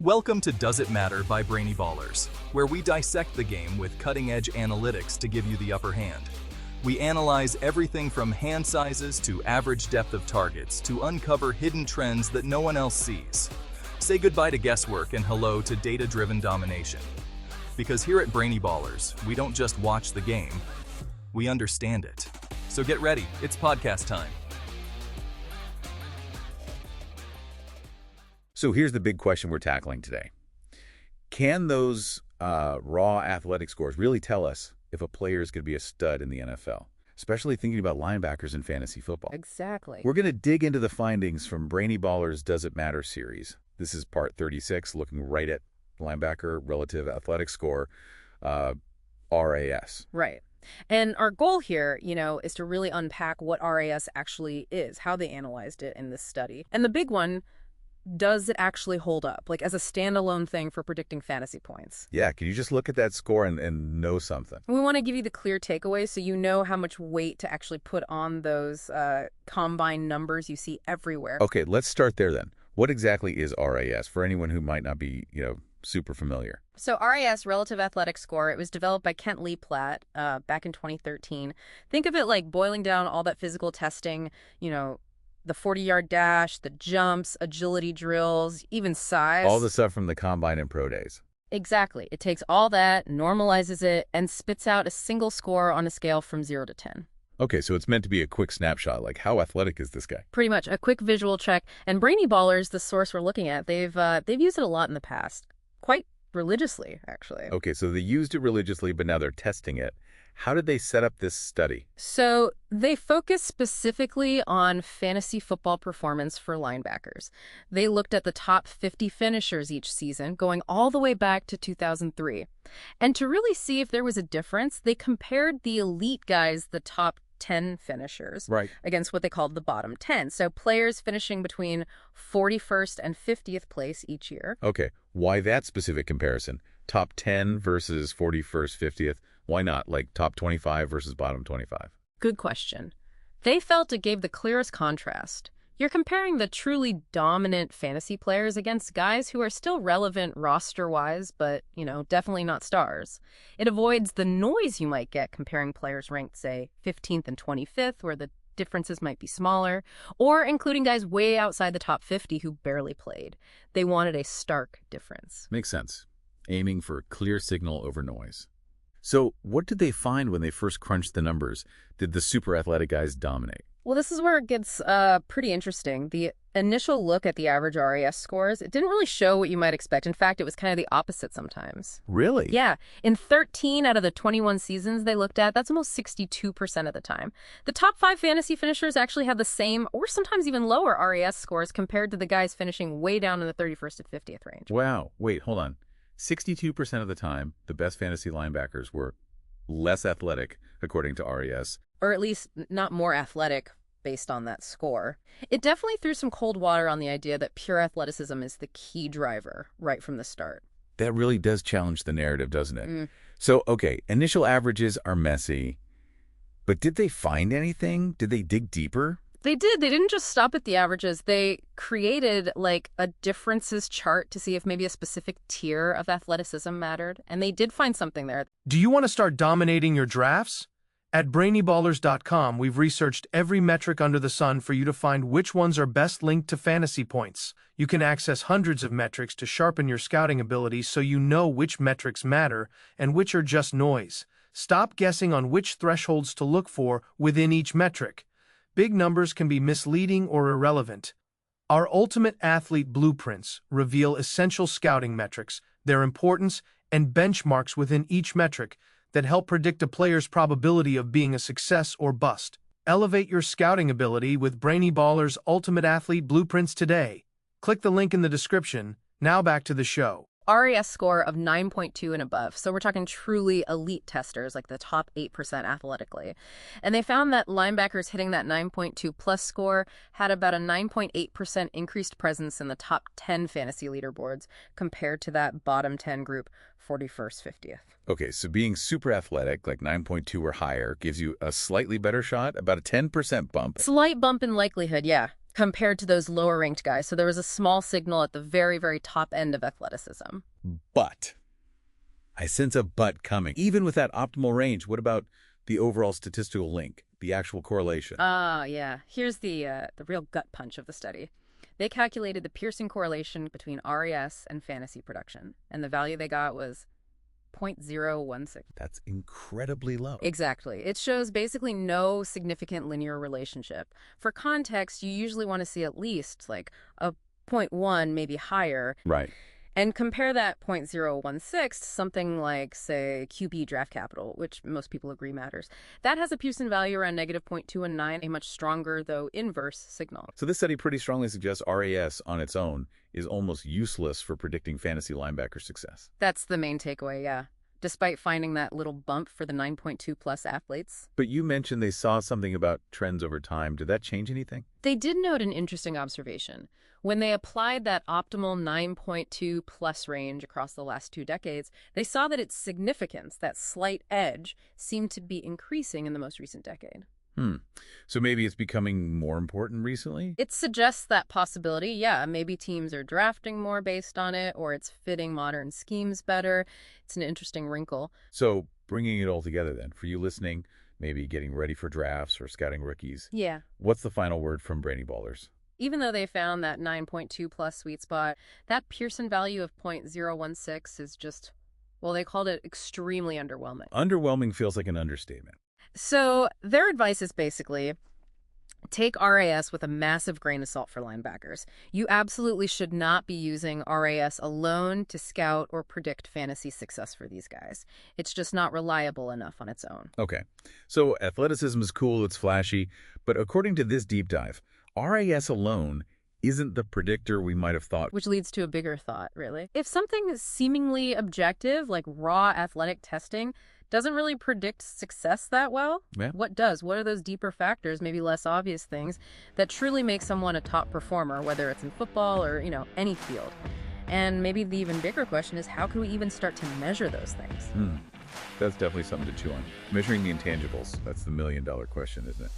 Welcome to Does It Matter by Brainy Ballers, where we dissect the game with cutting-edge analytics to give you the upper hand. We analyze everything from hand sizes to average depth of targets to uncover hidden trends that no one else sees. Say goodbye to guesswork and hello to data-driven domination. Because here at Brainy Ballers, we don't just watch the game, we understand it. So get ready, it's podcast time. So here's the big question we're tackling today. Can those raw athletic scores really tell us if a player is going to be a stud in the NFL? Especially thinking about linebackers in fantasy football. Exactly. We're going to dig into the findings from Brainy Ballers' Does It Matter series. This is part 36, looking right at linebacker relative athletic score, RAS. Right. And our goal here, is to really unpack what RAS actually is, how they analyzed it in this study. And the big one, does it actually hold up, like as a standalone thing for predicting fantasy points? Yeah, can you just look at that score and know something? We want to give you the clear takeaways so you know how much weight to actually put on those combine numbers you see everywhere. Okay, let's start there then. What exactly is RAS for anyone who might not be, super familiar? So RAS, Relative Athletic Score, it was developed by Kent Lee Platt back in 2013. Think of it like boiling down all that physical testing, the 40-yard dash, the jumps, agility drills, even size. All the stuff from the combine and pro days. Exactly. It takes all that, normalizes it, and spits out a single score on a scale from 0 to 10. Okay, so it's meant to be a quick snapshot, like how athletic is this guy? Pretty much, a quick visual check. And Brainy Ballers, the source we're looking at, they've used it a lot in the past. Quite religiously, actually. Okay, so they used it religiously, but now they're testing it. How did they set up this study? So they focused specifically on fantasy football performance for linebackers. They looked at the top 50 finishers each season, going all the way back to 2003. And to really see if there was a difference, they compared the elite guys, the top 10 finishers, right, against what they called the bottom 10. So players finishing between 41st and 50th place each year. Okay, why that specific comparison? Top 10 versus 41st, 50th? Why not, like top 25 versus bottom 25? Good question. They felt it gave the clearest contrast. You're comparing the truly dominant fantasy players against guys who are still relevant roster-wise, but, definitely not stars. It avoids the noise you might get comparing players ranked, say, 15th and 25th, where the differences might be smaller, or including guys way outside the top 50 who barely played. They wanted a stark difference. Makes sense. Aiming for clear signal over noise. So what did they find when they first crunched the numbers? Did the super athletic guys dominate? Well, this is where it gets pretty interesting. The initial look at the average RAS scores, it didn't really show what you might expect. In fact, it was kind of the opposite sometimes. Really? Yeah. In 13 out of the 21 seasons they looked at, that's almost 62% of the time. The top 5 fantasy finishers actually had the same or sometimes even lower RAS scores compared to the guys finishing way down in the 31st and 50th range. Wow. Wait, hold on. 62% of the time, the best fantasy linebackers were less athletic, according to RAS. Or at least not more athletic based on that score. It definitely threw some cold water on the idea that pure athleticism is the key driver right from the start. That really does challenge the narrative, doesn't it? So, okay, initial averages are messy, but did they find anything? Did they dig deeper? They did. They didn't just stop at the averages. They created like a differences chart to see if maybe a specific tier of athleticism mattered. And they did find something there. Do you want to start dominating your drafts? At brainyballers.com, we've researched every metric under the sun for you to find which ones are best linked to fantasy points. You can access hundreds of metrics to sharpen your scouting ability so you know which metrics matter and which are just noise. Stop guessing on which thresholds to look for within each metric. Big numbers can be misleading or irrelevant. Our Ultimate Athlete Blueprints reveal essential scouting metrics, their importance, and benchmarks within each metric that help predict a player's probability of being a success or bust. Elevate your scouting ability with Brainy Ballers' Ultimate Athlete Blueprints today. Click the link in the description. Now back to the show. RAS score of 9.2 and above. So we're talking truly elite testers, like the top 8% athletically. And they found that linebackers hitting that 9.2 plus score had about a 9.8% increased presence in the top 10 fantasy leaderboards compared to that bottom 10 group, 41st, 50th. Okay, so being super athletic, like 9.2 or higher, gives you a slightly better shot, about a 10% bump. Slight bump in likelihood, yeah. compared to those lower-ranked guys. So there was a small signal at the very, very top end of athleticism. But I sense a but coming. Even with that optimal range, what about the overall statistical link, the actual correlation? Yeah. Here's the real gut punch of the study. They calculated the Pearson correlation between RAS and fantasy production, and the value they got was 0.016. That's incredibly low. Exactly. It shows basically no significant linear relationship. For context, you usually want to see at least like a 0.1, maybe higher. Right. And compare that 0.016 to something like, say, QB draft capital, which most people agree matters. That has a Pearson value around -0.219, a much stronger, though inverse signal. So this study pretty strongly suggests RAS on its own is almost useless for predicting fantasy linebacker success. That's the main takeaway, yeah. Despite finding that little bump for the 9.2+ athletes. But you mentioned they saw something about trends over time. Did that change anything? They did note an interesting observation. When they applied that optimal 9.2+ range across the last 2 decades, they saw that its significance, that slight edge, seemed to be increasing in the most recent decade. So maybe it's becoming more important recently? It suggests that possibility, yeah. Maybe teams are drafting more based on it, or it's fitting modern schemes better. It's an interesting wrinkle. So bringing it all together then, for you listening, maybe getting ready for drafts or scouting rookies, Yeah. what's the final word from Brainy Ballers? Even though they found that 9.2+ sweet spot, that Pearson value of 0.016 is just, well, they called it extremely underwhelming. Underwhelming feels like an understatement. So their advice is basically take RAS with a massive grain of salt for linebackers. You absolutely should not be using RAS alone to scout or predict fantasy success for these guys. It's just not reliable enough on its own. Okay, so athleticism is cool, it's flashy, but according to this deep dive, RAS alone isn't the predictor we might have thought. Which leads to a bigger thought, really. If something is seemingly objective, like raw athletic testing, doesn't really predict success that well, Yeah. what does? What are those deeper factors, maybe less obvious things, that truly make someone a top performer, whether it's in football or, any field? And maybe the even bigger question is, how can we even start to measure those things? That's definitely something to chew on. Measuring the intangibles, that's the million-dollar question, isn't it?